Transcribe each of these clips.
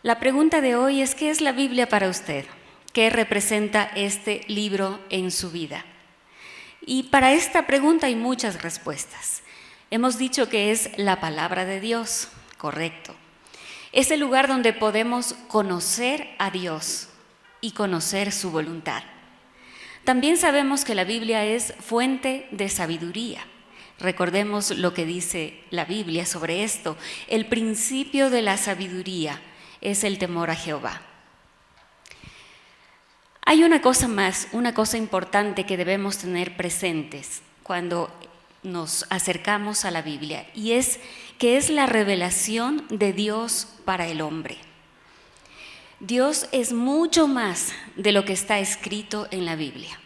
La pregunta de hoy es: ¿qué es la Biblia para usted? ¿Qué representa este libro en su vida? Y para esta pregunta hay muchas respuestas. Hemos dicho que es la palabra de Dios, correcto. Es el lugar donde podemos conocer a Dios y conocer su voluntad. También sabemos que la Biblia es fuente de sabiduría. Recordemos lo que dice la Biblia sobre esto. El principio de la sabiduría es el temor a Jehová. Hay una cosa más, una cosa importante que debemos tener presentes cuando nos acercamos a la Biblia, y es que es la revelación de Dios para el hombre. Dios es mucho más de lo que está escrito en la Biblia.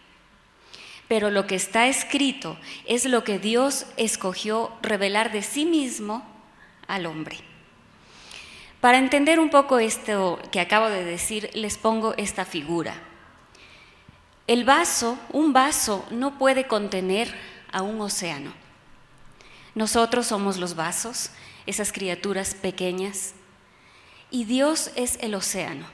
Pero lo que está escrito es lo que Dios escogió revelar de sí mismo al hombre. Para entender un poco esto que acabo de decir, les pongo esta figura. Un vaso no puede contener a un océano. Nosotros somos los vasos, esas criaturas pequeñas, y Dios es el océano.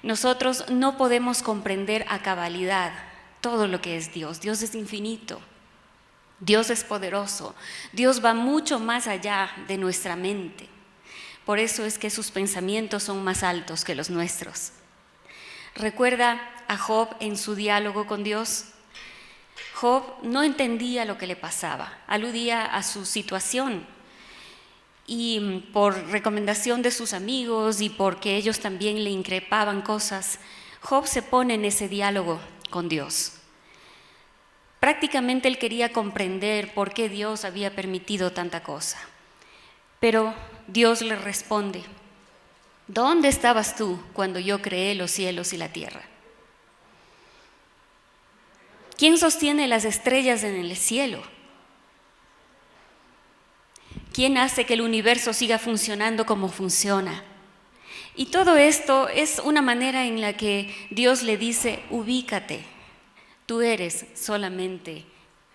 Nosotros no podemos comprender a cabalidad todo lo que es Dios. Dios es infinito, Dios es poderoso, Dios va mucho más allá de nuestra mente. Por eso es que sus pensamientos son más altos que los nuestros. ¿Recuerda a Job en su diálogo con Dios? Job no entendía lo que le pasaba, aludía a su situación, y por recomendación de sus amigos y porque ellos también le increpaban cosas, Job se pone en ese diálogo con Dios. Prácticamente él quería comprender por qué Dios había permitido tanta cosa. Pero Dios le responde: ¿dónde estabas tú cuando yo creé los cielos y la tierra? ¿Quién sostiene las estrellas en el cielo? ¿Quién hace que el universo siga funcionando como funciona? Y todo esto es una manera en la que Dios le dice: ubícate, tú eres solamente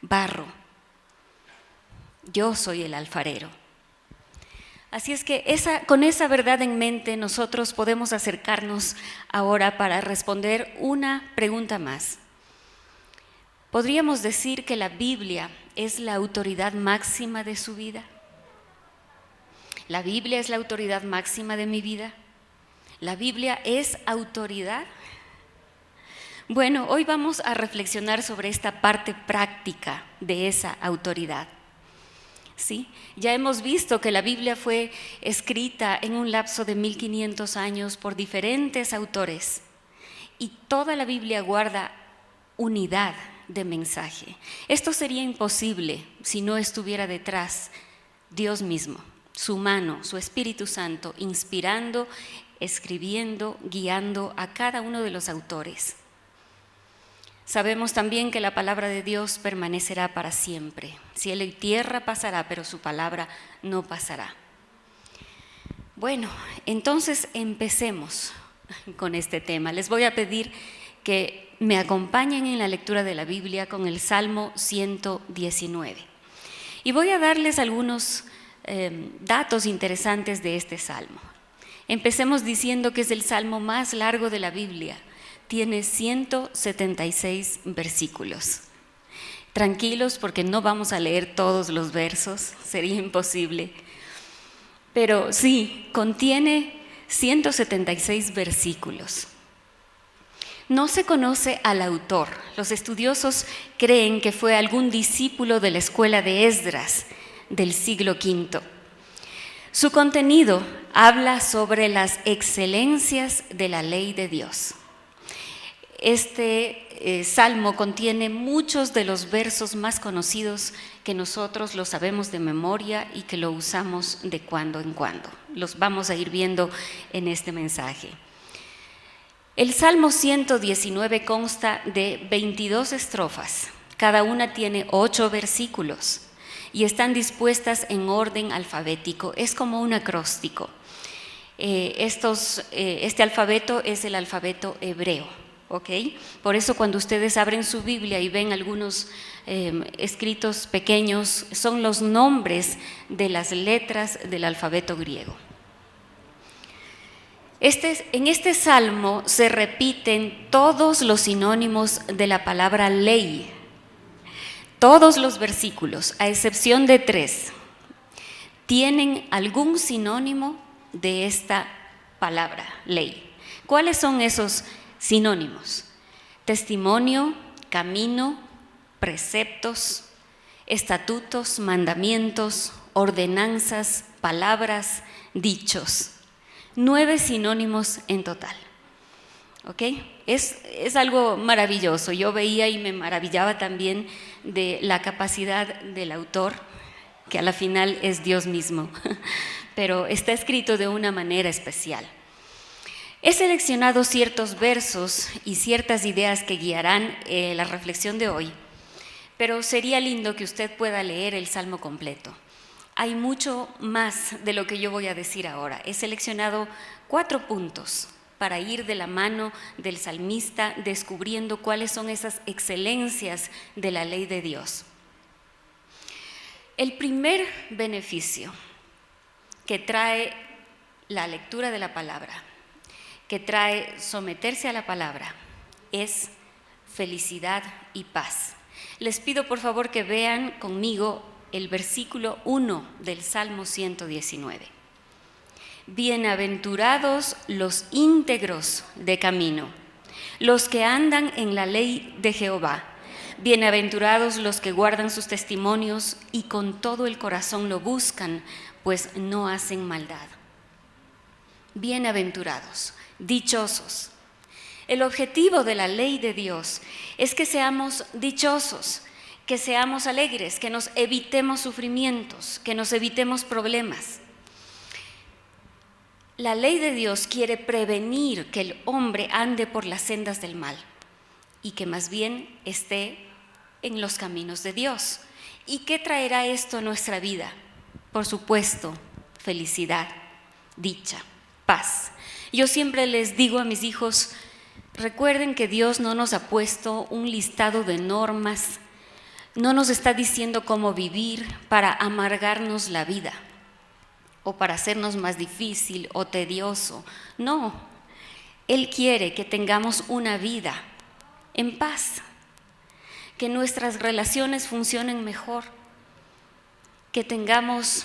barro, yo soy el alfarero. Así es que con esa verdad en mente nosotros podemos acercarnos ahora para responder una pregunta más. ¿Podríamos decir que la Biblia es la autoridad máxima de su vida? ¿La Biblia es la autoridad máxima de mi vida? ¿La Biblia es autoridad? Bueno, hoy vamos a reflexionar sobre esta parte práctica de esa autoridad. ¿Sí? Ya hemos visto que la Biblia fue escrita en un lapso de 1500 años por diferentes autores, y toda la Biblia guarda unidad de mensaje. Esto sería imposible si no estuviera detrás Dios mismo, su mano, su Espíritu Santo, inspirando, escribiendo, guiando a cada uno de los autores. Sabemos también que la palabra de Dios permanecerá para siempre. Cielo y tierra pasará, pero su palabra no pasará. Bueno, entonces empecemos con este tema. Les voy a pedir que me acompañen en la lectura de la Biblia con el Salmo 119. Y voy a darles algunos datos interesantes de este salmo. Empecemos diciendo que es el salmo más largo de la Biblia. Tiene 176 versículos. Tranquilos, porque no vamos a leer todos los versos, sería imposible. Pero sí, contiene 176 versículos. No se conoce al autor. Los estudiosos creen que fue algún discípulo de la escuela de Esdras del siglo V. Su contenido habla sobre las excelencias de la ley de Dios. Este salmo contiene muchos de los versos más conocidos que nosotros lo sabemos de memoria y que lo usamos de cuando en cuando. Los vamos a ir viendo en este mensaje. El Salmo 119 consta de 22 estrofas. Cada una tiene 8 versículos y están dispuestas en orden alfabético. Es como un acróstico. Este alfabeto es el alfabeto hebreo. ¿Okay? Por eso cuando ustedes abren su Biblia y ven algunos escritos pequeños, son los nombres de las letras del alfabeto griego. En este salmo se repiten todos los sinónimos de la palabra ley, todos los versículos, a excepción de 3, tienen algún sinónimo de esta palabra, ley. ¿Cuáles son esos sinónimos? Testimonio, camino, preceptos, estatutos, mandamientos, ordenanzas, palabras, dichos. 9 sinónimos en total. ¿Ok? Es algo maravilloso. Yo veía y me maravillaba también de la capacidad del autor, que a la final es Dios mismo, pero está escrito de una manera especial. He seleccionado ciertos versos y ciertas ideas que guiarán la reflexión de hoy, pero sería lindo que usted pueda leer el Salmo completo. Hay mucho más de lo que yo voy a decir ahora. He seleccionado 4 puntos para ir de la mano del salmista descubriendo cuáles son esas excelencias de la ley de Dios. El primer beneficio que trae la lectura de la palabra, que trae someterse a la palabra, es felicidad y paz. Les pido por favor que vean conmigo el versículo 1 del Salmo 119. Bienaventurados los íntegros de camino, los que andan en la ley de Jehová. Bienaventurados los que guardan sus testimonios y con todo el corazón lo buscan, pues no hacen maldad. Bienaventurados, dichosos. El objetivo de la ley de Dios es que seamos dichosos, que seamos alegres, que nos evitemos sufrimientos, que nos evitemos problemas. La ley de Dios quiere prevenir que el hombre ande por las sendas del mal y que más bien esté en los caminos de Dios. ¿Y qué traerá esto a nuestra vida? Por supuesto, felicidad, dicha, paz. Yo siempre les digo a mis hijos, recuerden que Dios no nos ha puesto un listado de normas, no nos está diciendo cómo vivir para amargarnos la vida o para hacernos más difícil o tedioso. No, Él quiere que tengamos una vida en paz, que nuestras relaciones funcionen mejor, que tengamos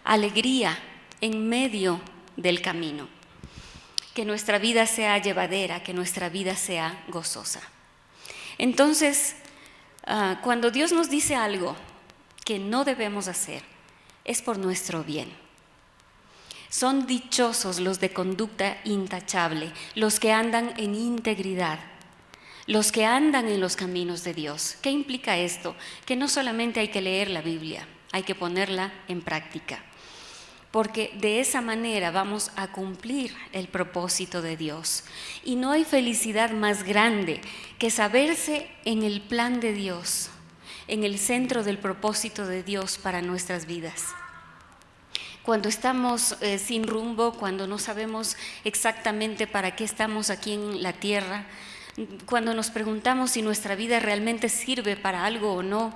alegría en medio del camino, que nuestra vida sea llevadera, que nuestra vida sea gozosa. Entonces, cuando Dios nos dice algo que no debemos hacer, es por nuestro bien. Son dichosos los de conducta intachable, los que andan en integridad, los que andan en los caminos de Dios. ¿Qué implica esto? Que no solamente hay que leer la Biblia, hay que ponerla en práctica, porque de esa manera vamos a cumplir el propósito de Dios. Y no hay felicidad más grande que saberse en el plan de Dios, en el centro del propósito de Dios para nuestras vidas. Cuando estamos sin rumbo, cuando no sabemos exactamente para qué estamos aquí en la tierra, cuando nos preguntamos si nuestra vida realmente sirve para algo o no,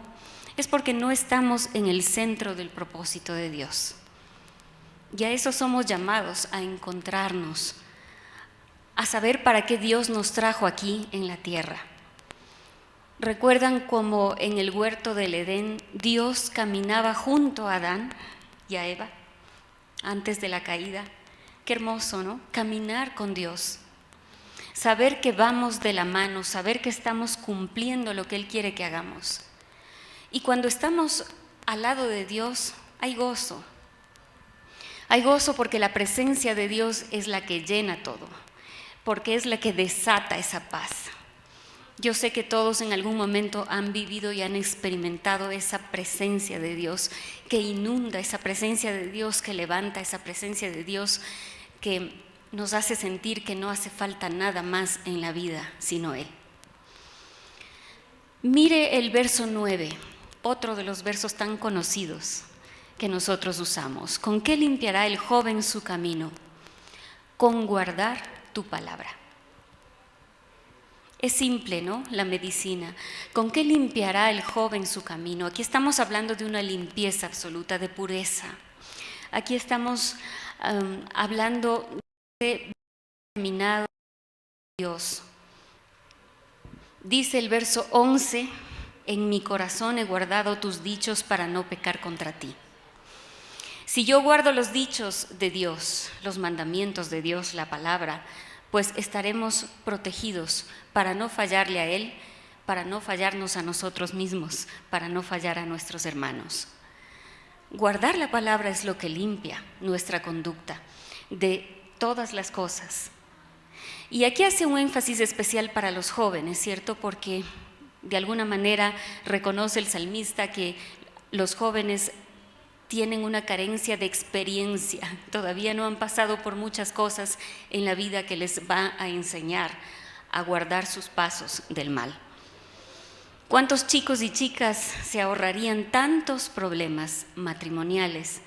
es porque no estamos en el centro del propósito de Dios. Y a eso somos llamados, a encontrarnos, a saber para qué Dios nos trajo aquí en la tierra. ¿Recuerdan cómo en el huerto del Edén Dios caminaba junto a Adán y a Eva antes de la caída? Qué hermoso, ¿no? Caminar con Dios. Saber que vamos de la mano, saber que estamos cumpliendo lo que Él quiere que hagamos. Y cuando estamos al lado de Dios, hay gozo. Hay gozo porque la presencia de Dios es la que llena todo, porque es la que desata esa paz. Yo sé que todos en algún momento han vivido y han experimentado esa presencia de Dios que inunda, esa presencia de Dios que levanta, esa presencia de Dios que nos hace sentir que no hace falta nada más en la vida sino Él. Mire el verso 9, otro de los versos tan conocidos que nosotros usamos. ¿Con qué limpiará el joven su camino? Con guardar tu palabra. Es simple, ¿no? La medicina. ¿Con qué limpiará el joven su camino? Aquí estamos hablando de una limpieza absoluta, de pureza. Aquí estamos hablando de Terminado Dios. Dice el verso 11, en mi corazón he guardado tus dichos para no pecar contra ti. Si yo guardo los dichos de Dios, los mandamientos de Dios, la palabra, pues estaremos protegidos para no fallarle a Él, para no fallarnos a nosotros mismos, para no fallar a nuestros hermanos. Guardar la palabra es lo que limpia nuestra conducta de todas las cosas. Y aquí hace un énfasis especial para los jóvenes, ¿cierto? Porque de alguna manera reconoce el salmista que los jóvenes tienen una carencia de experiencia, todavía no han pasado por muchas cosas en la vida que les va a enseñar a guardar sus pasos del mal. ¿Cuántos chicos y chicas se ahorrarían tantos problemas matrimoniales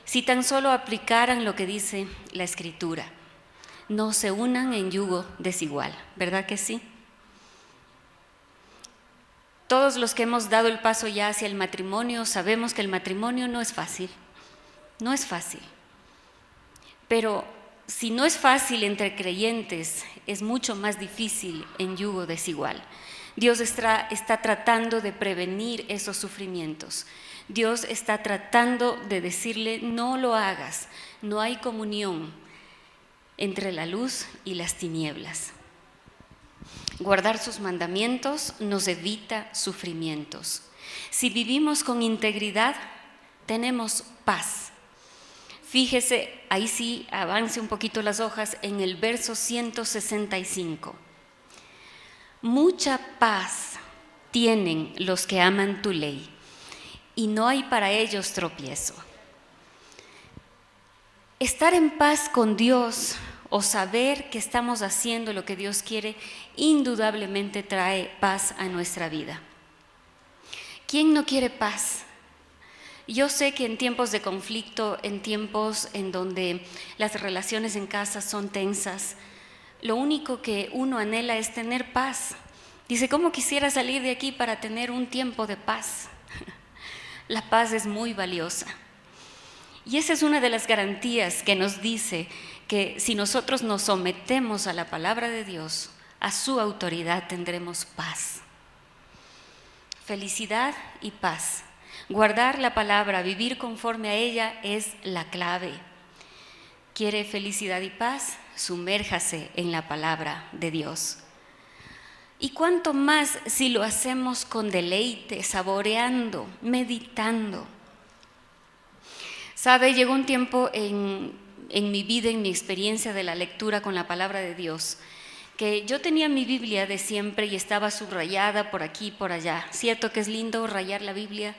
si tan solo aplicaran lo que dice la Escritura? No se unan en yugo desigual, ¿verdad que sí? Todos los que hemos dado el paso ya hacia el matrimonio sabemos que el matrimonio no es fácil, no es fácil. Pero si no es fácil entre creyentes, es mucho más difícil en yugo desigual. Dios está tratando de prevenir esos sufrimientos. Dios está tratando de decirle, no lo hagas, no hay comunión entre la luz y las tinieblas. Guardar sus mandamientos nos evita sufrimientos. Si vivimos con integridad, tenemos paz. Fíjese, ahí sí, avance un poquito las hojas, en el verso 165. Mucha paz tienen los que aman tu ley, y no hay para ellos tropiezo. Estar en paz con Dios o saber que estamos haciendo lo que Dios quiere, indudablemente trae paz a nuestra vida. ¿Quién no quiere paz? Yo sé que en tiempos de conflicto, en tiempos en donde las relaciones en casa son tensas, lo único que uno anhela es tener paz. Dice, ¿cómo quisiera salir de aquí para tener un tiempo de paz? La paz es muy valiosa. Y esa es una de las garantías que nos dice que si nosotros nos sometemos a la palabra de Dios, a su autoridad, tendremos paz. Felicidad y paz. Guardar la palabra, vivir conforme a ella es la clave. ¿Quiere felicidad y paz? Sumérjase en la palabra de Dios. Y cuánto más si lo hacemos con deleite, saboreando, meditando. ¿Sabe? Llegó un tiempo en mi vida, en mi experiencia de la lectura con la palabra de Dios, que yo tenía mi Biblia de siempre y estaba subrayada por aquí y por allá. ¿Cierto que es lindo rayar la Biblia?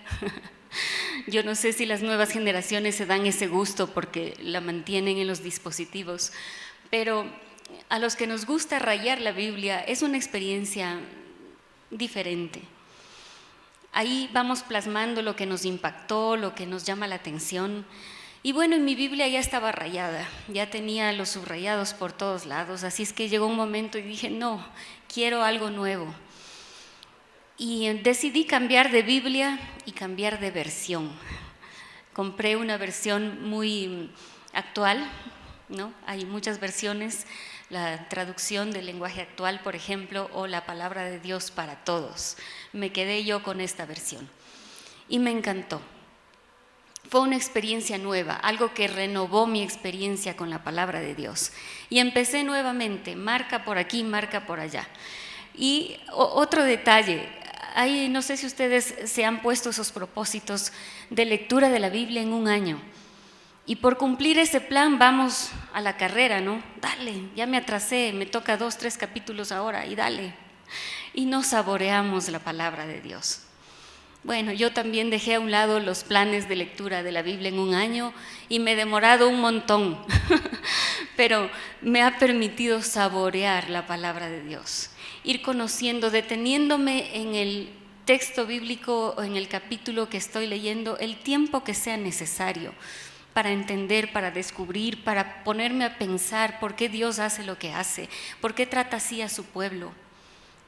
Yo no sé si las nuevas generaciones se dan ese gusto porque la mantienen en los dispositivos, pero a los que nos gusta rayar la Biblia es una experiencia diferente. Ahí vamos plasmando lo que nos impactó, lo que nos llama la atención. Y bueno, en mi Biblia ya estaba rayada, ya tenía los subrayados por todos lados, así es que llegó un momento y dije, no, quiero algo nuevo. Y decidí cambiar de Biblia y cambiar de versión. Compré una versión muy actual, ¿no? Hay muchas versiones, la traducción del lenguaje actual, por ejemplo, o la palabra de Dios para todos. Me quedé yo con esta versión y me encantó. Fue una experiencia nueva, algo que renovó mi experiencia con la palabra de Dios. Y empecé nuevamente, marca por aquí, marca por allá. Y otro detalle, no sé si ustedes se han puesto esos propósitos de lectura de la Biblia en un año. Y por cumplir ese plan vamos a la carrera, ¿no? Dale, ya me atrasé, me toca 2, 3 capítulos ahora y dale. Y no saboreamos la palabra de Dios. Bueno, yo también dejé a un lado los planes de lectura de la Biblia en un año y me he demorado un montón, pero me ha permitido saborear la palabra de Dios, ir conociendo, deteniéndome en el texto bíblico o en el capítulo que estoy leyendo, el tiempo que sea necesario para entender, para descubrir, para ponerme a pensar por qué Dios hace lo que hace, por qué trata así a su pueblo,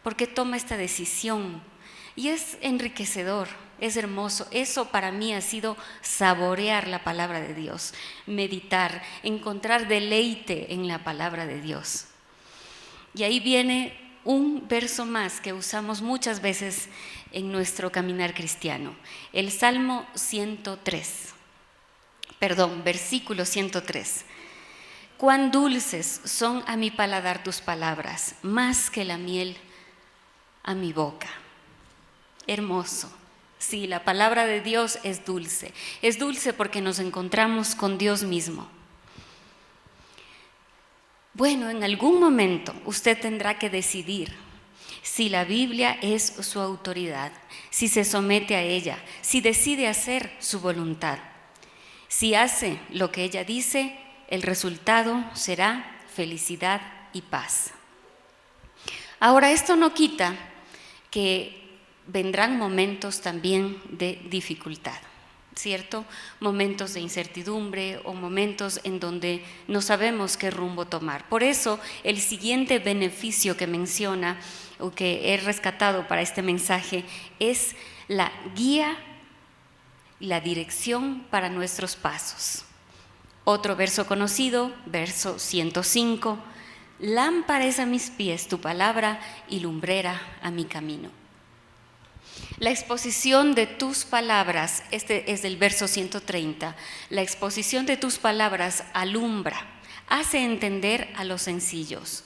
por qué toma esta decisión. Y es enriquecedor, es hermoso. Eso para mí ha sido saborear la palabra de Dios, meditar, encontrar deleite en la palabra de Dios. Y ahí viene un verso más que usamos muchas veces en nuestro caminar cristiano, el Salmo 103, versículo 103. Cuán dulces son a mi paladar tus palabras, más que la miel a mi boca. Hermoso. Sí, la palabra de Dios es dulce. Es dulce porque nos encontramos con Dios mismo. Bueno, en algún momento usted tendrá que decidir si la Biblia es su autoridad, si se somete a ella, si decide hacer su voluntad. Si hace lo que ella dice, el resultado será felicidad y paz. Ahora, esto no quita que vendrán momentos también de dificultad, ¿cierto? Momentos de incertidumbre o momentos en donde no sabemos qué rumbo tomar. Por eso, el siguiente beneficio que menciona o que he rescatado para este mensaje es la guía y la dirección para nuestros pasos. Otro verso conocido, verso 105, lámpara es a mis pies tu palabra y lumbrera a mi camino. La exposición de tus palabras, este es del verso 130, la exposición de tus palabras alumbra, hace entender a los sencillos.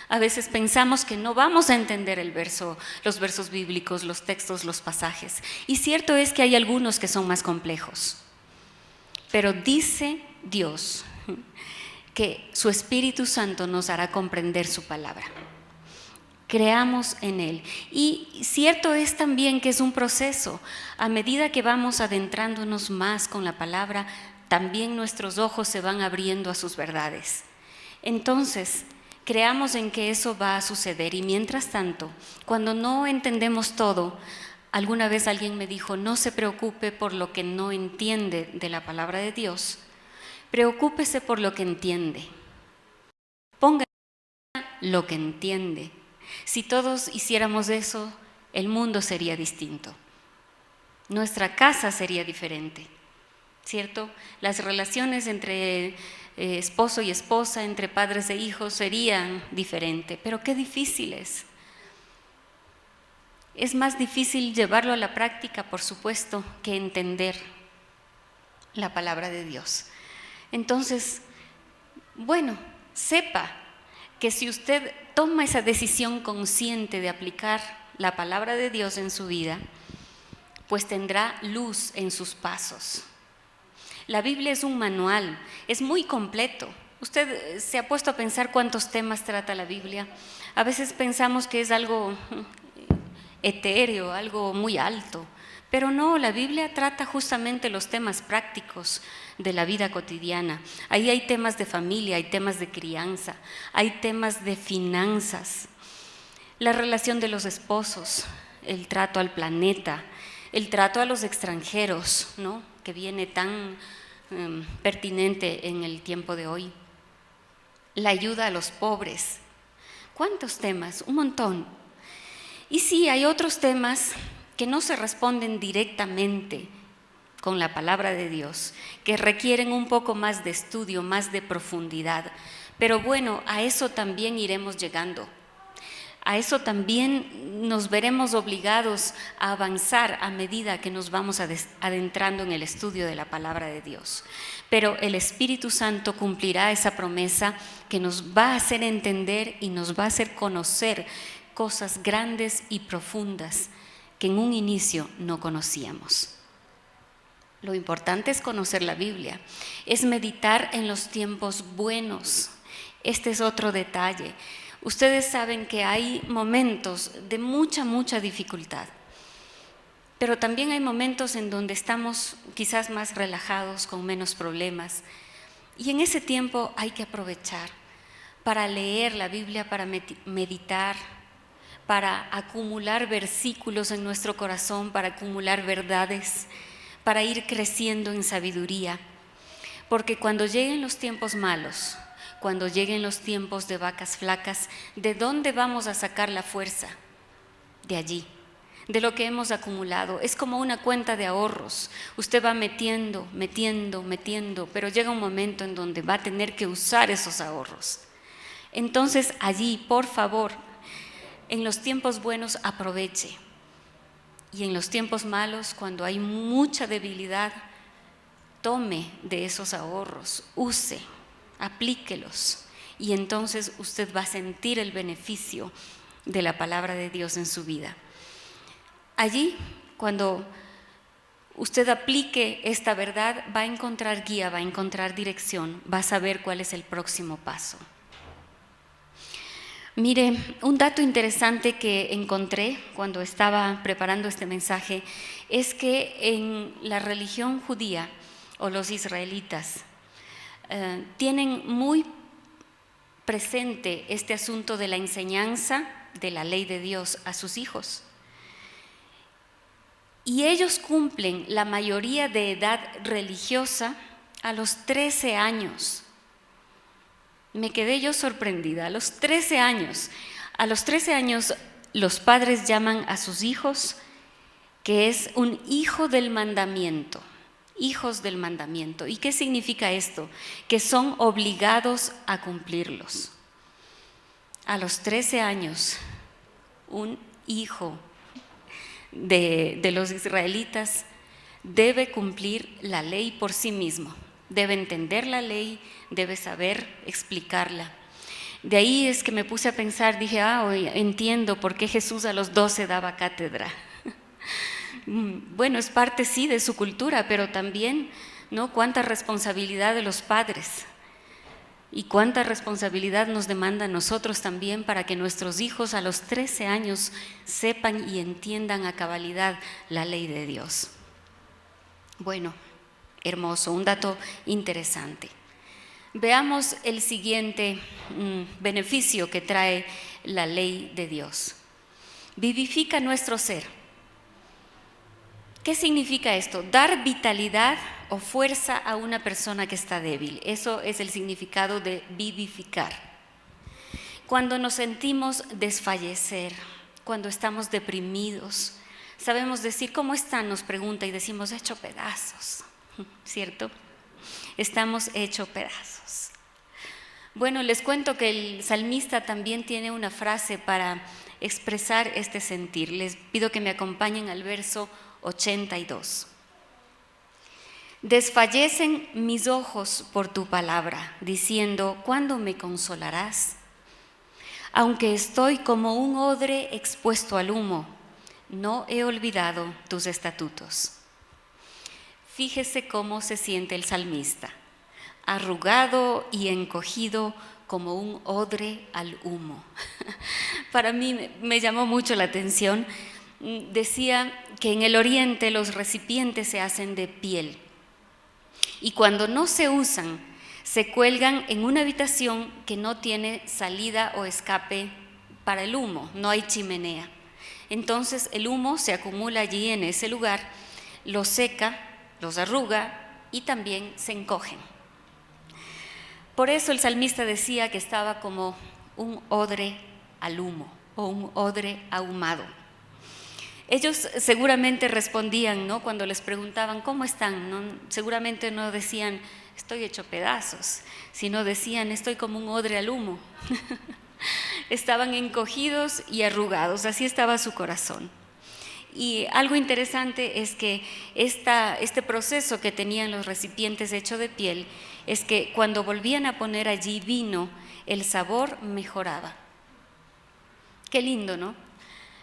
A veces pensamos que no vamos a entender los versos bíblicos, los textos, los pasajes. Y cierto es que hay algunos que son más complejos. Pero dice Dios que su Espíritu Santo nos hará comprender su palabra. Creamos en Él. Y cierto es también que es un proceso. A medida que vamos adentrándonos más con la palabra, también nuestros ojos se van abriendo a sus verdades. Entonces, creamos en que eso va a suceder y mientras tanto, cuando no entendemos todo, alguna vez alguien me dijo, no se preocupe por lo que no entiende de la palabra de Dios, preocúpese por lo que entiende. Ponga lo que entiende. Si todos hiciéramos eso, el mundo sería distinto. Nuestra casa sería diferente, ¿cierto? Las relaciones entre esposo y esposa, entre padres e hijos serían diferentes, pero qué difíciles. Es más difícil llevarlo a la práctica, por supuesto, que entender la palabra de Dios. Entonces, bueno, sepa que si usted toma esa decisión consciente de aplicar la palabra de Dios en su vida, pues tendrá luz en sus pasos. La Biblia es un manual, es muy completo. Usted se ha puesto a pensar cuántos temas trata la Biblia. A veces pensamos que es algo etéreo, algo muy alto, pero no, la Biblia trata justamente los temas prácticos de la vida cotidiana. Ahí hay temas de familia, hay temas de crianza, hay temas de finanzas, la relación de los esposos, el trato al planeta, el trato a los extranjeros, ¿no?, que viene tan pertinente en el tiempo de hoy, la ayuda a los pobres. ¿Cuántos temas? Un montón. Y sí, hay otros temas que no se responden directamente con la palabra de Dios, que requieren un poco más de estudio, más de profundidad. Pero bueno, a eso también iremos llegando. A eso también nos veremos obligados a avanzar a medida que nos vamos adentrando en el estudio de la palabra de Dios. Pero el Espíritu Santo cumplirá esa promesa que nos va a hacer entender y nos va a hacer conocer cosas grandes y profundas que en un inicio no conocíamos. Lo importante es conocer la Biblia, es meditar en los tiempos buenos. Este es otro detalle. Ustedes saben que hay momentos de mucha dificultad, pero también hay momentos en donde estamos quizás más relajados, con menos problemas. Y en ese tiempo hay que aprovechar para leer la Biblia, para meditar, para acumular versículos en nuestro corazón, para acumular verdades, para ir creciendo en sabiduría. Porque cuando lleguen los tiempos malos, cuando lleguen los tiempos de vacas flacas, ¿de dónde vamos a sacar la fuerza? De allí, de lo que hemos acumulado. Es como una cuenta de ahorros. Usted va metiendo, pero llega un momento en donde va a tener que usar esos ahorros. Entonces allí, por favor, en los tiempos buenos aproveche. Y en los tiempos malos, cuando hay mucha debilidad, tome de esos ahorros, use, aplíquelos. Y entonces usted va a sentir el beneficio de la palabra de Dios en su vida. Allí, cuando usted aplique esta verdad, va a encontrar guía, va a encontrar dirección, va a saber cuál es el próximo paso. Mire, un dato interesante que encontré cuando estaba preparando este mensaje es que en la religión judía o los israelitas tienen muy presente este asunto de la enseñanza de la ley de Dios a sus hijos. Y ellos cumplen la mayoría de edad religiosa a los 13 años. Me quedé yo sorprendida, a los 13 años. A los 13 años los padres llaman a sus hijos, que es un hijo del mandamiento, hijos del mandamiento. ¿Y qué significa esto? Que son obligados a cumplirlos. A los 13 años, un hijo de los israelitas debe cumplir la ley por sí mismo, debe entender la ley, debe saber explicarla. De ahí es que me puse a pensar, dije, hoy entiendo por qué Jesús a los 12 daba cátedra. Bueno, es parte sí de su cultura, pero también, ¿no?, cuánta responsabilidad de los padres y cuánta responsabilidad nos demanda a nosotros también para que nuestros hijos a los 13 años sepan y entiendan a cabalidad la ley de Dios. Bueno, hermoso, un dato interesante. Veamos el siguiente beneficio que trae la ley de Dios. Vivifica nuestro ser. ¿Qué significa esto? Dar vitalidad o fuerza a una persona que está débil. Eso es el significado de vivificar. Cuando nos sentimos desfallecer, cuando estamos deprimidos, sabemos decir, ¿cómo están?, nos pregunta y decimos, hecho pedazos, ¿cierto? Estamos hecho pedazos. Bueno, les cuento que el salmista también tiene una frase para expresar este sentir. Les pido que me acompañen al verso 82. Desfallecen mis ojos por tu palabra, diciendo, ¿cuándo me consolarás? Aunque estoy como un odre expuesto al humo, no he olvidado tus estatutos. Fíjese cómo se siente el salmista, arrugado y encogido como un odre al humo. Para mí me llamó mucho la atención. Decía que en el oriente los recipientes se hacen de piel y cuando no se usan, se cuelgan en una habitación que no tiene salida o escape para el humo, no hay chimenea. Entonces el humo se acumula allí en ese lugar, los seca, los arruga y también se encogen. Por eso el salmista decía que estaba como un odre al humo o un odre ahumado. Ellos seguramente respondían, ¿no?, cuando les preguntaban, ¿cómo están?, ¿no? Seguramente no decían, estoy hecho pedazos, sino decían, estoy como un odre al humo. Estaban encogidos y arrugados, así estaba su corazón. Y algo interesante es que este proceso que tenían los recipientes hecho de piel es que cuando volvían a poner allí vino, el sabor mejoraba. Qué lindo, ¿no?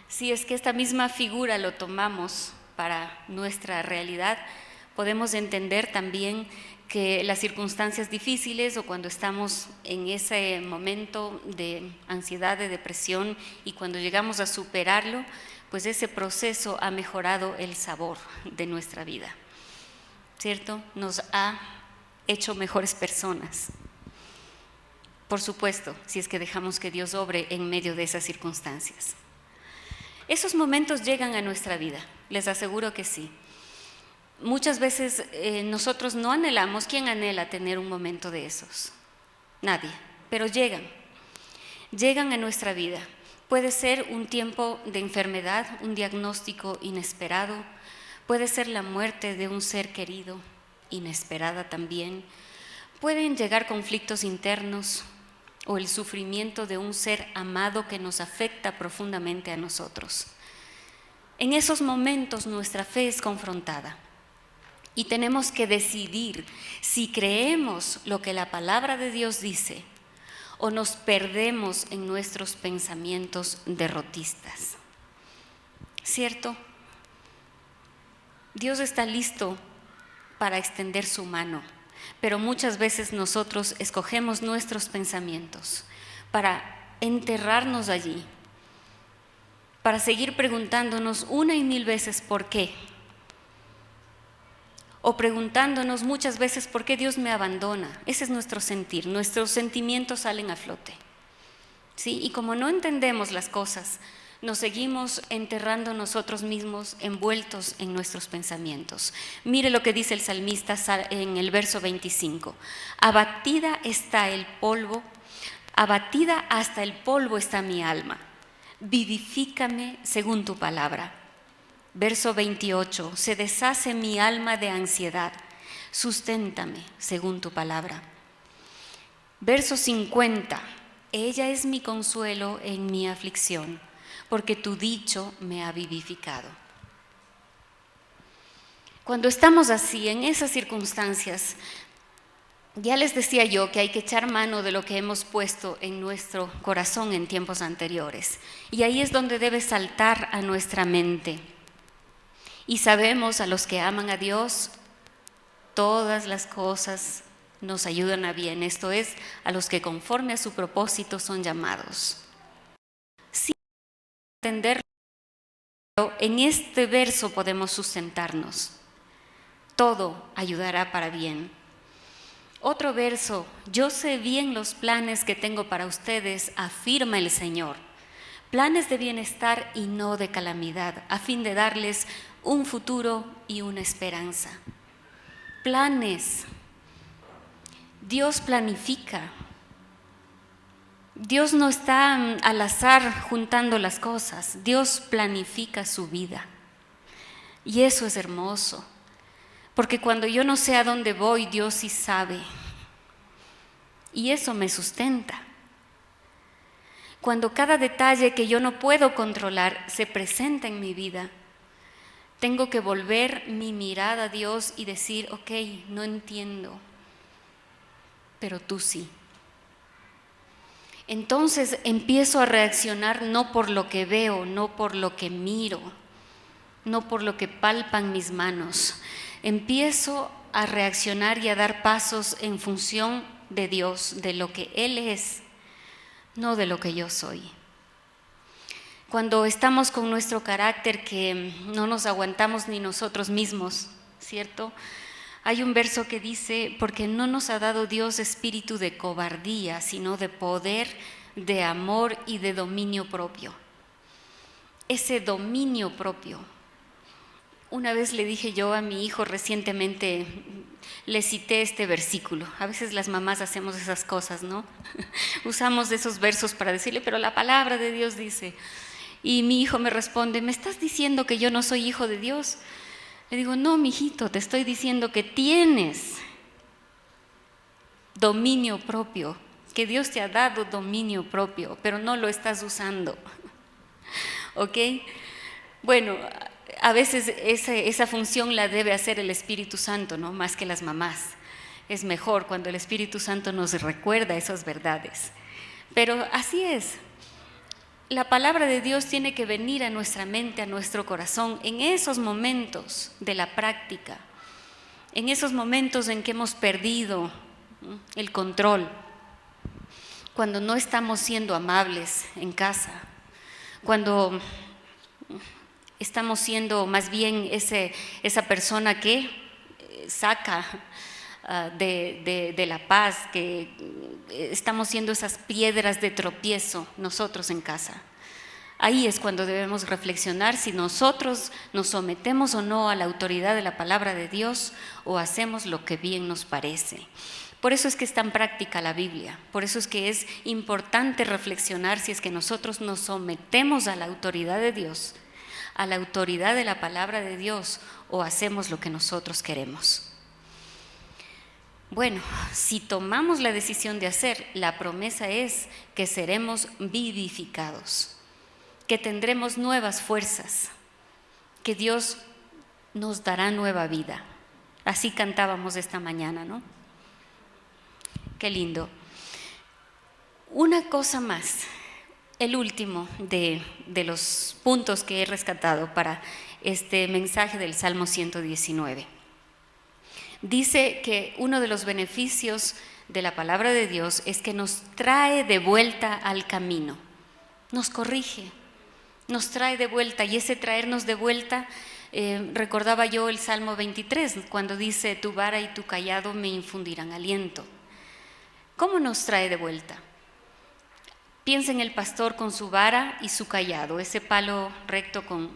Si es que esta misma figura lo tomamos para nuestra realidad, podemos entender también que las circunstancias difíciles o cuando estamos en ese momento de ansiedad, de depresión y cuando llegamos a superarlo, pues ese proceso ha mejorado el sabor de nuestra vida, ¿cierto? Nos ha hecho mejores personas. Por supuesto, si es que dejamos que Dios obre en medio de esas circunstancias. Esos momentos llegan a nuestra vida, les aseguro que sí. Muchas veces nosotros no anhelamos. ¿Quién anhela tener un momento de esos? Nadie, pero llegan a nuestra vida. Puede ser un tiempo de enfermedad, un diagnóstico inesperado. Puede ser la muerte de un ser querido, inesperada también. Pueden llegar conflictos internos o el sufrimiento de un ser amado que nos afecta profundamente a nosotros. En esos momentos nuestra fe es confrontada y tenemos que decidir si creemos lo que la palabra de Dios dice o nos perdemos en nuestros pensamientos derrotistas. ¿Cierto? Dios está listo para extender su mano, pero muchas veces nosotros escogemos nuestros pensamientos para enterrarnos allí, para seguir preguntándonos una y mil veces por qué, o preguntándonos muchas veces por qué Dios me abandona. Ese es nuestro sentir, nuestros sentimientos salen a flote, ¿sí? Y como no entendemos las cosas, nos seguimos enterrando nosotros mismos, envueltos en nuestros pensamientos. Mire lo que dice el salmista en el verso 25. Abatida está el polvo, abatida hasta el polvo está mi alma. Vivifícame según tu palabra. Verso 28. Se deshace mi alma de ansiedad. Susténtame según tu palabra. Verso 50. Ella es mi consuelo en mi aflicción, porque tu dicho me ha vivificado. Cuando estamos así, en esas circunstancias, ya les decía yo que hay que echar mano de lo que hemos puesto en nuestro corazón en tiempos anteriores. Y ahí es donde debe saltar a nuestra mente. Y sabemos, a los que aman a Dios, todas las cosas nos ayudan a bien. Esto es, a los que conforme a su propósito son llamados. Sin entenderlo, en este verso podemos sustentarnos. Todo ayudará para bien. Otro verso, yo sé bien los planes que tengo para ustedes, afirma el Señor. Planes de bienestar y no de calamidad, a fin de darles un futuro y una esperanza. Planes. Dios planifica. Dios no está al azar juntando las cosas. Dios planifica su vida. Y eso es hermoso. Porque cuando yo no sé a dónde voy, Dios sí sabe. Y eso me sustenta. Cuando cada detalle que yo no puedo controlar se presenta en mi vida, tengo que volver mi mirada a Dios y decir, ok, no entiendo, pero tú sí. Entonces empiezo a reaccionar no por lo que veo, no por lo que miro, no por lo que palpan mis manos. Empiezo a reaccionar y a dar pasos en función de Dios, de lo que Él es, no de lo que yo soy. Cuando estamos con nuestro carácter que no nos aguantamos ni nosotros mismos, ¿cierto? Hay un verso que dice, porque no nos ha dado Dios espíritu de cobardía, sino de poder, de amor y de dominio propio. Ese dominio propio. Una vez le dije yo a mi hijo recientemente, le cité este versículo. A veces las mamás hacemos esas cosas, ¿no? Usamos esos versos para decirle, pero la palabra de Dios dice. Y mi hijo me responde, ¿me estás diciendo que yo no soy hijo de Dios? Le digo, no, mijito, te estoy diciendo que tienes dominio propio, que Dios te ha dado dominio propio, pero no lo estás usando. ¿Ok? Bueno, a veces esa función la debe hacer el Espíritu Santo, ¿no? Más que las mamás. Es mejor cuando el Espíritu Santo nos recuerda esas verdades. Pero así es. La palabra de Dios tiene que venir a nuestra mente, a nuestro corazón, en esos momentos de la práctica, en esos momentos en que hemos perdido el control, cuando no estamos siendo amables en casa, cuando estamos siendo más bien esa persona que saca de la paz, que estamos siendo esas piedras de tropiezo nosotros en casa. Ahí es cuando debemos reflexionar si nosotros nos sometemos o no a la autoridad de la palabra de Dios o hacemos lo que bien nos parece. Por eso es que es tan práctica la Biblia, por eso es que es importante reflexionar si es que nosotros nos sometemos a la autoridad de Dios, a la autoridad de la palabra de Dios, o hacemos lo que nosotros queremos. Bueno, si tomamos la decisión de hacer, la promesa es que seremos vivificados, que tendremos nuevas fuerzas, que Dios nos dará nueva vida. Así cantábamos esta mañana, ¿no? Qué lindo. Una cosa más, el último de los puntos que he rescatado para este mensaje del Salmo 119. Dice que uno de los beneficios de la palabra de Dios es que nos trae de vuelta al camino, nos corrige, nos trae de vuelta, y ese traernos de vuelta, recordaba yo el Salmo 23, cuando dice: tu vara y tu cayado me infundirán aliento. ¿Cómo nos trae de vuelta? Piensa en el pastor con su vara y su cayado, ese palo recto con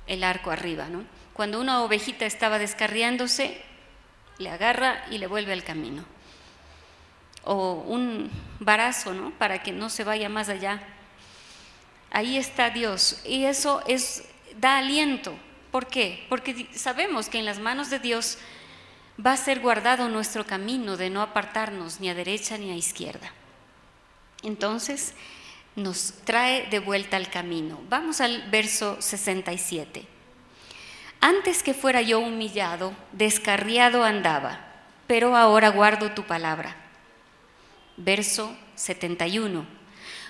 el arco arriba, ¿no? Cuando una ovejita estaba descarriándose, le agarra y le vuelve al camino. O un varazo, ¿no? Para que no se vaya más allá. Ahí está Dios, y eso da aliento. ¿Por qué? Porque sabemos que en las manos de Dios va a ser guardado nuestro camino, de no apartarnos ni a derecha ni a izquierda. Entonces nos trae de vuelta al camino. Vamos al verso 67. Antes que fuera yo humillado, descarriado andaba, pero ahora guardo tu palabra. Verso 71.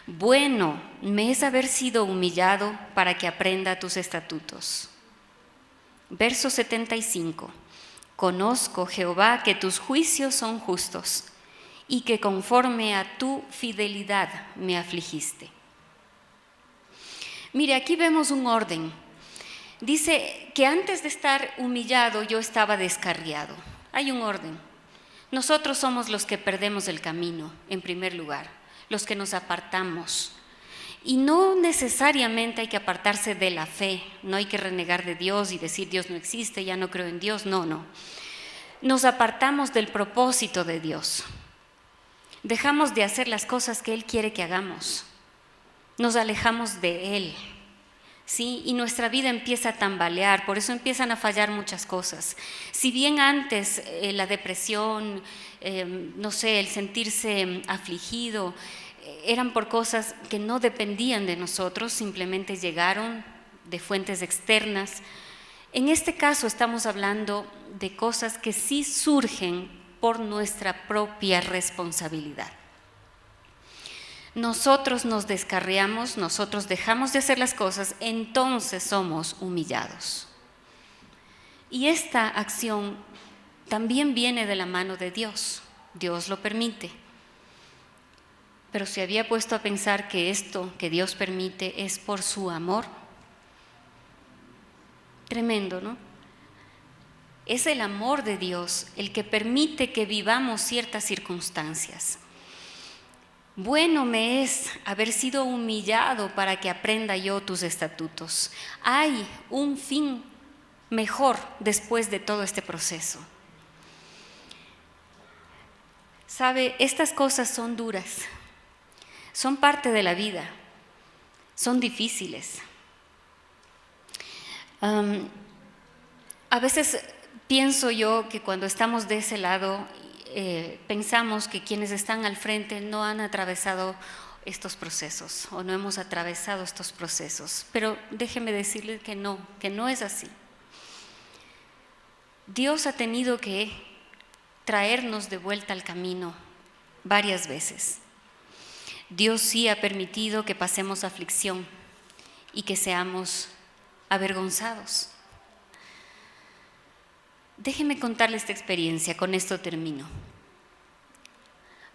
Bueno me es haber sido humillado para que aprenda tus estatutos. Verso 75. Conozco, Jehová, que tus juicios son justos y que conforme a tu fidelidad me afligiste. Mire, aquí vemos un orden. Dice que antes de estar humillado yo estaba descarriado. Hay un orden. Nosotros somos los que perdemos el camino, en primer lugar, los que nos apartamos. Y no necesariamente hay que apartarse de la fe, no hay que renegar de Dios y decir Dios no existe, ya no creo en Dios, no. Nos apartamos del propósito de Dios. Dejamos de hacer las cosas que Él quiere que hagamos. Nos alejamos de Él. ¿Sí? Y nuestra vida empieza a tambalear, por eso empiezan a fallar muchas cosas. Si bien antes la depresión, no sé, el sentirse afligido, eran por cosas que no dependían de nosotros, simplemente llegaron de fuentes externas. En este caso estamos hablando de cosas que sí surgen por nuestra propia responsabilidad. Nosotros nos descarriamos, nosotros dejamos de hacer las cosas, entonces somos humillados. Y esta acción también viene de la mano de Dios, Dios lo permite. Pero se había puesto a pensar que esto que Dios permite es por su amor. Tremendo, ¿no? Es el amor de Dios el que permite que vivamos ciertas circunstancias. Bueno me es haber sido humillado para que aprenda yo tus estatutos. Hay un fin mejor después de todo este proceso. ¿Sabe? Estas cosas son duras, son parte de la vida, son difíciles. A veces pienso yo que cuando estamos de ese lado, pensamos que quienes están al frente no han atravesado estos procesos o no hemos atravesado estos procesos. Pero déjeme decirles que no es así. Dios ha tenido que traernos de vuelta al camino varias veces. Dios sí ha permitido que pasemos aflicción y que seamos avergonzados. Déjenme contarles esta experiencia, con esto termino.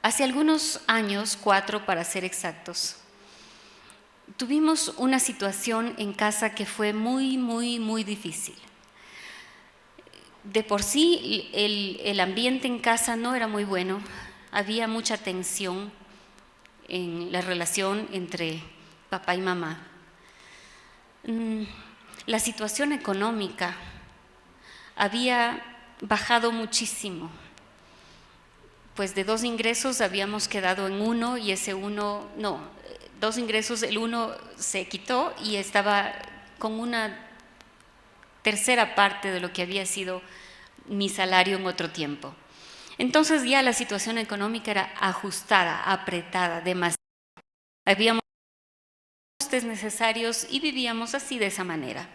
Hace algunos años, 4 para ser exactos, tuvimos una situación en casa que fue muy difícil. De por sí, el ambiente en casa no era muy bueno, había mucha tensión en la relación entre papá y mamá. La situación económica había bajado muchísimo. pues de 2 ingresos habíamos quedado en uno y ese uno, no, 2 ingresos, el uno se quitó y estaba con una tercera parte de lo que había sido mi salario en otro tiempo. Entonces ya la situación económica era ajustada, apretada, demasiado. Habíamos costes necesarios y vivíamos así de esa manera.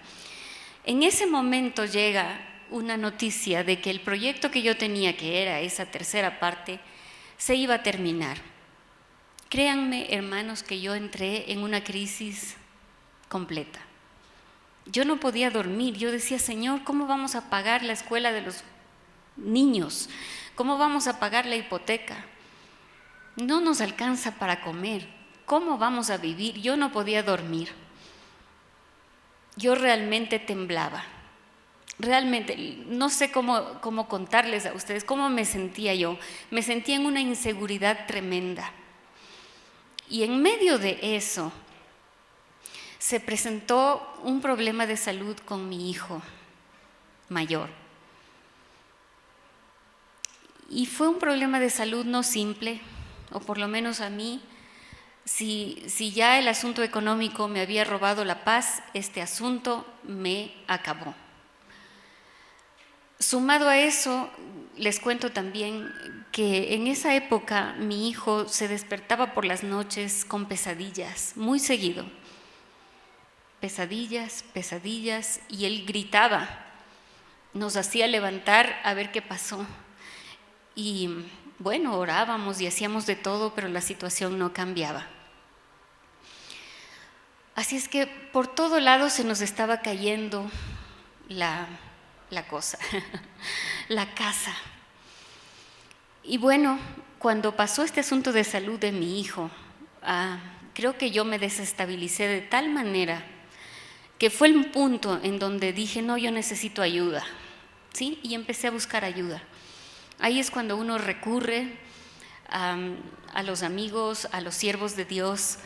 En ese momento llega una noticia de que el proyecto que yo tenía, que era esa tercera parte, se iba a terminar. Créanme, hermanos, que yo entré en una crisis completa. Yo no podía dormir, yo decía, Señor, ¿cómo vamos a pagar la escuela de los niños? ¿Cómo vamos a pagar la hipoteca? No nos alcanza para comer. ¿Cómo vamos a vivir? Yo no podía dormir. Yo realmente temblaba. Realmente, no sé cómo contarles a ustedes cómo me sentía yo. Me sentía en una inseguridad tremenda. Y en medio de eso, se presentó un problema de salud con mi hijo mayor. Y fue un problema de salud no simple, o por lo menos a mí, si ya el asunto económico me había robado la paz, este asunto me acabó. Sumado a eso, les cuento también que en esa época mi hijo se despertaba por las noches con pesadillas, muy seguido. Pesadillas, pesadillas, y él gritaba, nos hacía levantar a ver qué pasó. Y bueno, orábamos y hacíamos de todo, pero la situación no cambiaba. Así es que por todo lado se nos estaba cayendo la cosa, la casa. Y bueno, cuando pasó este asunto de salud de mi hijo, creo que yo me desestabilicé de tal manera que fue el punto en donde dije, no, yo necesito ayuda, ¿sí? Y empecé a buscar ayuda. Ahí es cuando uno recurre a los amigos, a los siervos de Dios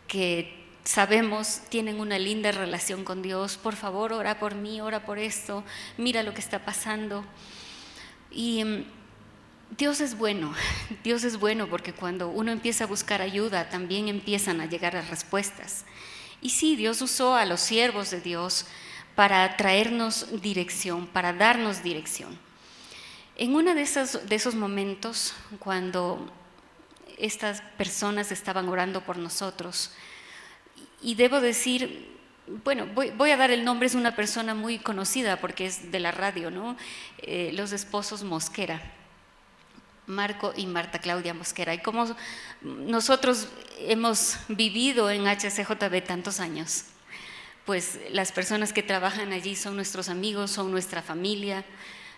que sabemos tienen una linda relación con Dios. Por favor, ora por mí, ora por esto, mira lo que está pasando. Y Dios es bueno porque cuando uno empieza a buscar ayuda, también empiezan a llegar las respuestas. Y sí, Dios usó a los siervos de Dios para traernos dirección, para darnos dirección. En uno de esos momentos, cuando estas personas estaban orando por nosotros, y debo decir, bueno, voy a dar el nombre, es una persona muy conocida porque es de la radio, ¿no? Los esposos Mosquera, Marco y Marta Claudia Mosquera. Y como nosotros hemos vivido en HCJB tantos años, pues las personas que trabajan allí son nuestros amigos, son nuestra familia,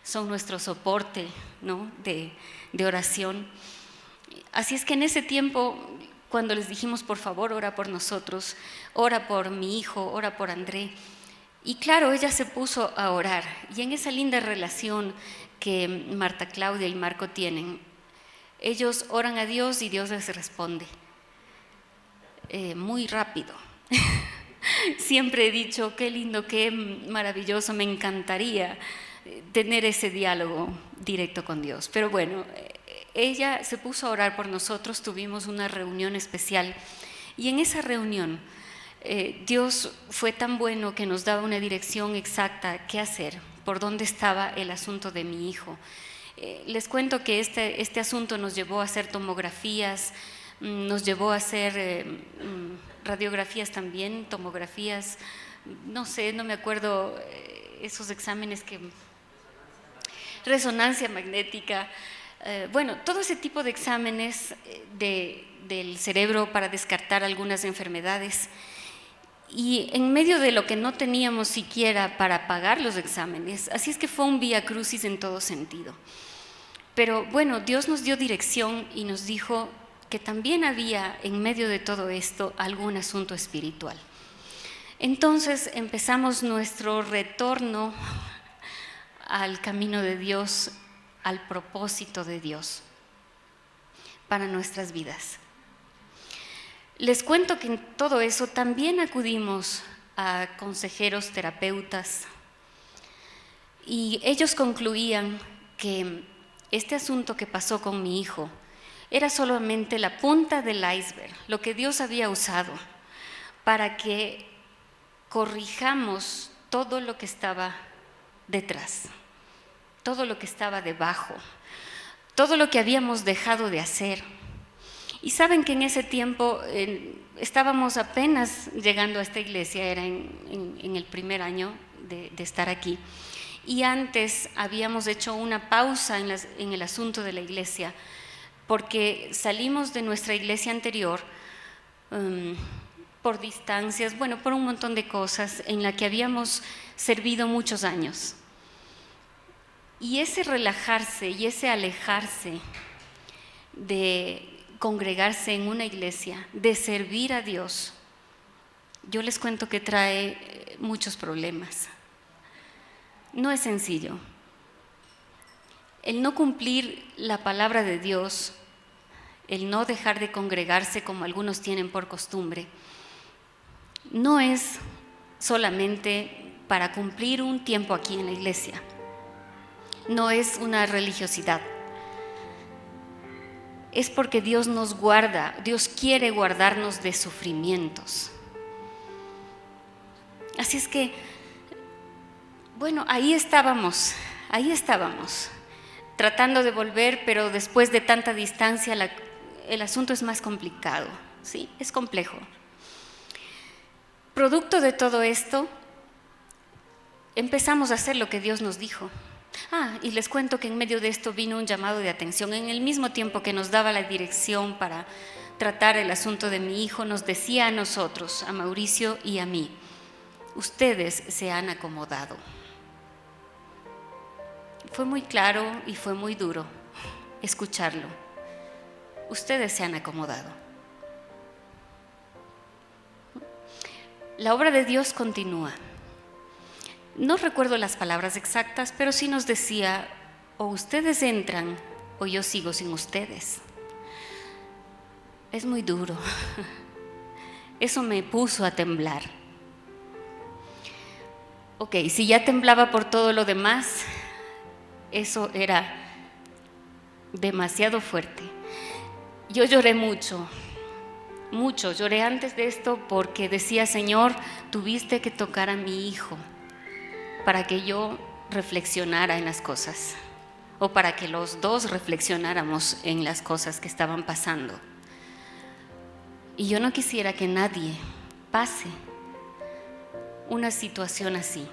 son nuestro soporte, ¿no? de oración. Así es que en ese tiempo, cuando les dijimos, por favor, ora por nosotros, ora por mi hijo, ora por André, y claro, ella se puso a orar, y en esa linda relación que Marta Claudia y Marco tienen, ellos oran a Dios y Dios les responde muy rápido. Siempre he dicho, qué lindo, qué maravilloso, me encantaría tener ese diálogo directo con Dios. Pero bueno, ella se puso a orar por nosotros, tuvimos una reunión especial y en esa reunión Dios fue tan bueno que nos daba una dirección exacta qué hacer, por dónde estaba el asunto de mi hijo. Les cuento que este asunto nos llevó a hacer tomografías, nos llevó a hacer radiografías también, tomografías, no sé, no me acuerdo esos exámenes que… Resonancia magnética, bueno, todo ese tipo de exámenes del cerebro para descartar algunas enfermedades. Y en medio de lo que no teníamos siquiera para pagar los exámenes, así es que fue un vía crucis en todo sentido. Pero bueno, Dios nos dio dirección y nos dijo que también había en medio de todo esto algún asunto espiritual. Entonces empezamos nuestro retorno al camino de Dios, al propósito de Dios para nuestras vidas. Les cuento que en todo eso también acudimos a consejeros, terapeutas, y ellos concluían que este asunto que pasó con mi hijo era solamente la punta del iceberg, lo que Dios había usado para que corrijamos todo lo que estaba detrás, todo lo que estaba debajo, todo lo que habíamos dejado de hacer. Y saben que en ese tiempo estábamos apenas llegando a esta iglesia, era en el primer año de estar aquí. Y antes habíamos hecho una pausa en el asunto de la iglesia, porque salimos de nuestra iglesia anterior por distancias, bueno, por un montón de cosas en la que habíamos servido muchos años. Y ese relajarse y ese alejarse de congregarse en una iglesia, de servir a Dios, yo les cuento que trae muchos problemas. No es sencillo. El no cumplir la palabra de Dios, el no dejar de congregarse como algunos tienen por costumbre, no es solamente para cumplir un tiempo aquí en la iglesia. No es una religiosidad. Es porque Dios nos guarda, Dios quiere guardarnos de sufrimientos. Así es que, bueno, ahí estábamos, tratando de volver, pero después de tanta distancia el asunto es más complicado, ¿sí? Es complejo. Producto de todo esto, empezamos a hacer lo que Dios nos dijo. Y les cuento que en medio de esto vino un llamado de atención. En el mismo tiempo que nos daba la dirección para tratar el asunto de mi hijo, nos decía a nosotros, a Mauricio y a mí: ustedes se han acomodado. Fue muy claro y fue muy duro escucharlo. Ustedes se han acomodado. La obra de Dios continúa. No recuerdo las palabras exactas, pero sí nos decía: o ustedes entran o yo sigo sin ustedes. Es muy duro. Eso me puso a temblar. Ok, si ya temblaba por todo lo demás, eso era demasiado fuerte. Yo lloré mucho, lloré antes de esto porque decía: Señor, tuviste que tocar a mi hijo para que yo reflexionara en las cosas, o para que los dos reflexionáramos en las cosas que estaban pasando. Y yo no quisiera que nadie pase una situación así.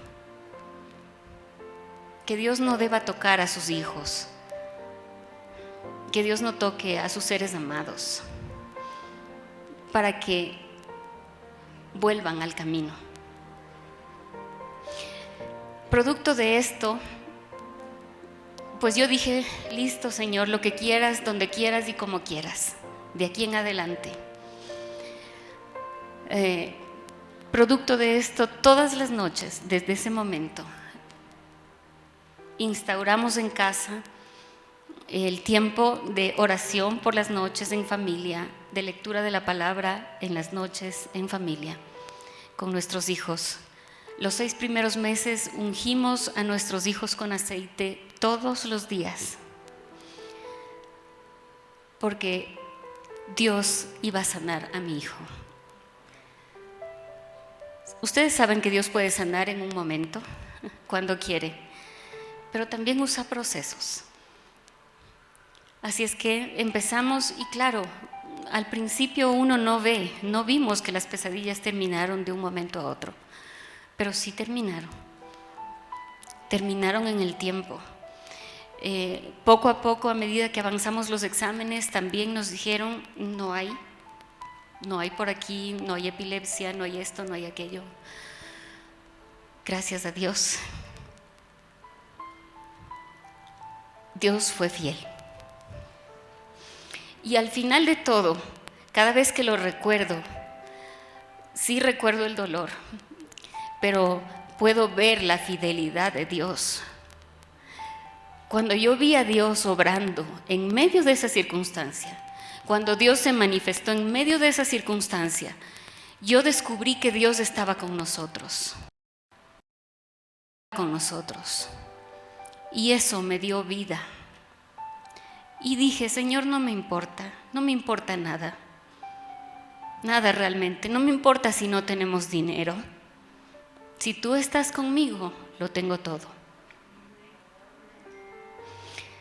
Que Dios no deba tocar a sus hijos, que Dios no toque a sus seres amados, para que vuelvan al camino. Producto de esto, pues yo dije: listo, Señor, lo que quieras, donde quieras y como quieras, de aquí en adelante. Producto de esto, todas las noches, desde ese momento, instauramos en casa el tiempo de oración por las noches en familia, de lectura de la palabra en las noches en familia, con nuestros hijos. Los 6 primeros meses ungimos a nuestros hijos con aceite todos los días, porque Dios iba a sanar a mi hijo. Ustedes saben que Dios puede sanar en un momento, cuando quiere, pero también usa procesos. Así es que empezamos, y claro, al principio uno no vimos que las pesadillas terminaron de un momento a otro, pero sí terminaron en el tiempo. Poco a poco, a medida que avanzamos los exámenes, también nos dijeron: no hay por aquí, no hay epilepsia, no hay esto, no hay aquello. Gracias a Dios. Dios fue fiel. Y al final de todo, cada vez que lo recuerdo, sí recuerdo el dolor, pero puedo ver la fidelidad de Dios. Cuando yo vi a Dios obrando en medio de esa circunstancia, cuando Dios se manifestó en medio de esa circunstancia, yo descubrí que Dios estaba con nosotros. Y eso me dio vida. Y dije, Señor, no me importa nada, nada realmente, no me importa si no tenemos dinero. Si tú estás conmigo, lo tengo todo.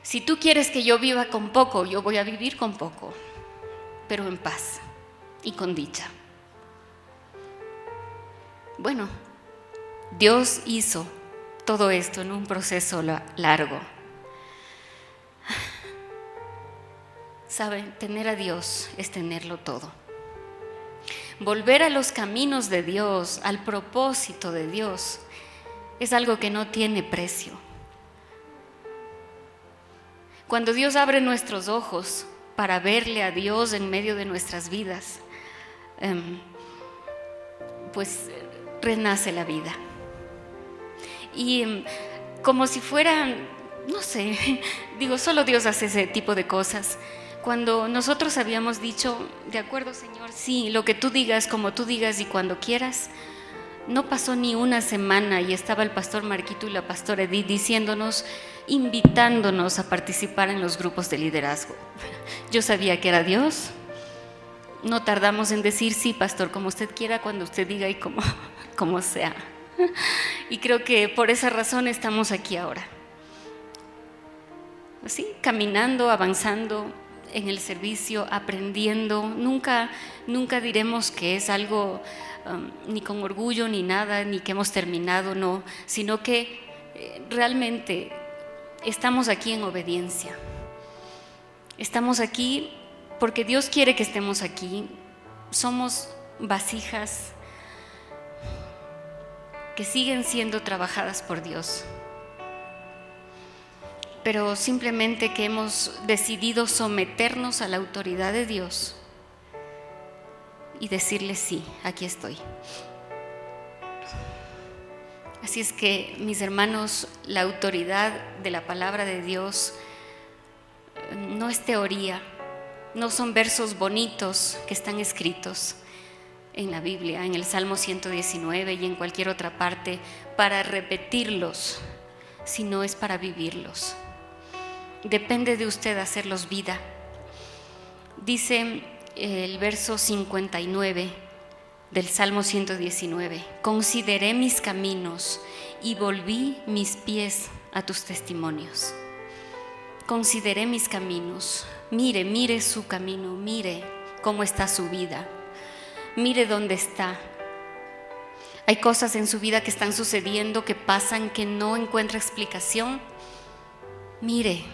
Si tú quieres que yo viva con poco, yo voy a vivir con poco, pero en paz y con dicha. Bueno, Dios hizo todo esto en un proceso largo. Saben, tener a Dios es tenerlo todo. Volver a los caminos de Dios, al propósito de Dios, es algo que no tiene precio. Cuando Dios abre nuestros ojos para verle a Dios en medio de nuestras vidas, pues renace la vida. Y como si fuera, no sé, digo, solo Dios hace ese tipo de cosas. Cuando nosotros habíamos dicho, de acuerdo, Señor, sí, lo que tú digas, como tú digas y cuando quieras, no pasó ni una semana y estaba el pastor Marquito y la pastora Edith diciéndonos, invitándonos a participar en los grupos de liderazgo. Yo sabía que era Dios. No tardamos en decir, sí, pastor, como usted quiera, cuando usted diga y como sea. Y creo que por esa razón estamos aquí ahora. Así, caminando, avanzando en el servicio, aprendiendo. Nunca diremos que es algo ni con orgullo ni nada, ni que hemos terminado, no, sino que realmente estamos aquí en obediencia. Estamos aquí porque Dios quiere que estemos aquí. Somos vasijas que siguen siendo trabajadas por Dios, pero simplemente que hemos decidido someternos a la autoridad de Dios y decirle sí, aquí estoy. Así es que, mis hermanos, la autoridad de la palabra de Dios no es teoría, no son versos bonitos que están escritos en la Biblia, en el Salmo 119 y en cualquier otra parte para repetirlos, sino es para vivirlos. Depende de usted hacerlos vida. Dice el verso 59 del Salmo 119, consideré mis caminos y volví mis pies a tus testimonios. Consideré mis caminos, mire su camino, mire cómo está su vida, mire dónde está. Hay cosas en su vida que están sucediendo, que pasan, que no encuentra explicación. Mire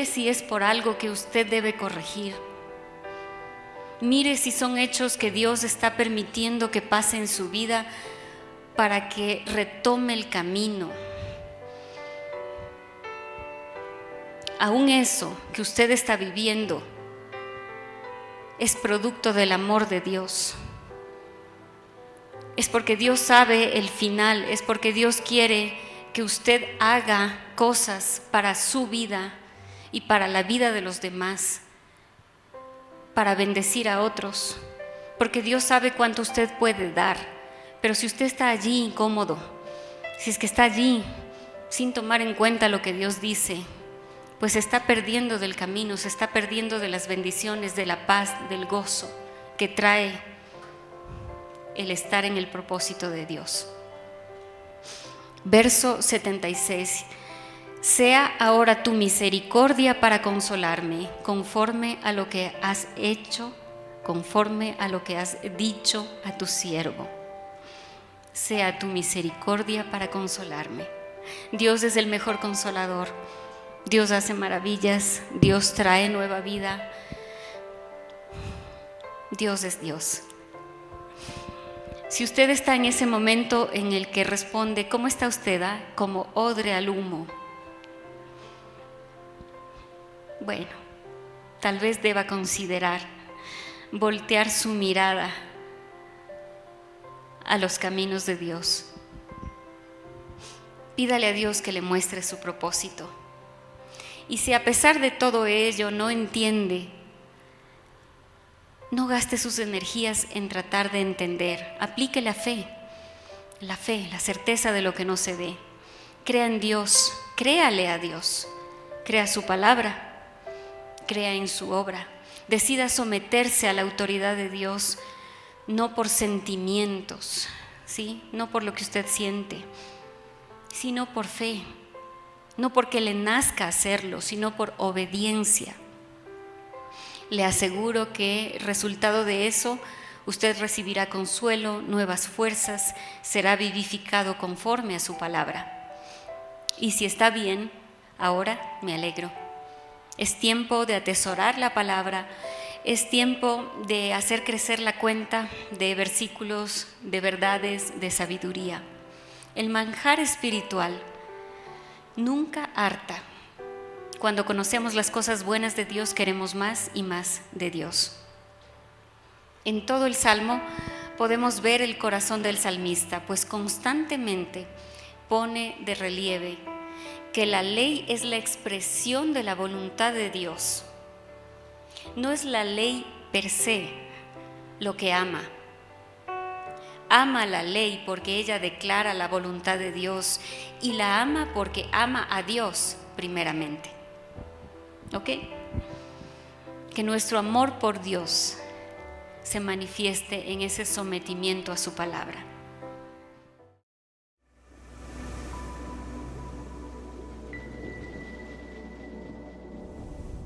si es por algo que usted debe corregir. Mire si son hechos que Dios está permitiendo que pase en su vida para que retome el camino. Aún eso que usted está viviendo es producto del amor de Dios. Es porque Dios sabe el final, es porque Dios quiere que usted haga cosas para su vida y para la vida de los demás, para bendecir a otros, porque Dios sabe cuánto usted puede dar. Pero si usted está allí incómodo, si es que está allí sin tomar en cuenta lo que Dios dice, pues se está perdiendo del camino, se está perdiendo de las bendiciones, de la paz, del gozo que trae el estar en el propósito de Dios. Verso 76. Sea ahora tu misericordia para consolarme, conforme a lo que has hecho, conforme a lo que has dicho a tu siervo. Sea tu misericordia para consolarme. Dios es el mejor consolador. Dios hace maravillas, Dios trae nueva vida. Dios es Dios. Si usted está en ese momento en el que responde, ¿cómo está usted? Como odre al humo. Bueno, tal vez deba considerar voltear su mirada a los caminos de Dios. Pídale a Dios que le muestre su propósito. Y si a pesar de todo ello no entiende, no gaste sus energías en tratar de entender. Aplique la fe, la certeza de lo que no se ve. Crea en Dios, créale a Dios, crea su palabra. crea en su obra. Decida someterse a la autoridad de Dios, no por sentimientos, ¿sí? No por lo que usted siente, sino por fe. No porque le nazca hacerlo, sino por obediencia. Le aseguro que resultado de eso, usted recibirá consuelo, nuevas fuerzas, será vivificado conforme a su palabra. Y si está bien, ahora me alegro. Es tiempo de atesorar la palabra, es tiempo de hacer crecer la cuenta de versículos, de verdades, de sabiduría. El manjar espiritual nunca harta. Cuando conocemos las cosas buenas de Dios, queremos más y más de Dios. En todo el Salmo podemos ver el corazón del salmista, pues constantemente pone de relieve que la ley es la expresión de la voluntad de Dios. No es la ley per se lo que ama. Ama la ley porque ella declara la voluntad de Dios y la ama porque ama a Dios primeramente. ¿Ok? Que nuestro amor por Dios se manifieste en ese sometimiento a su palabra.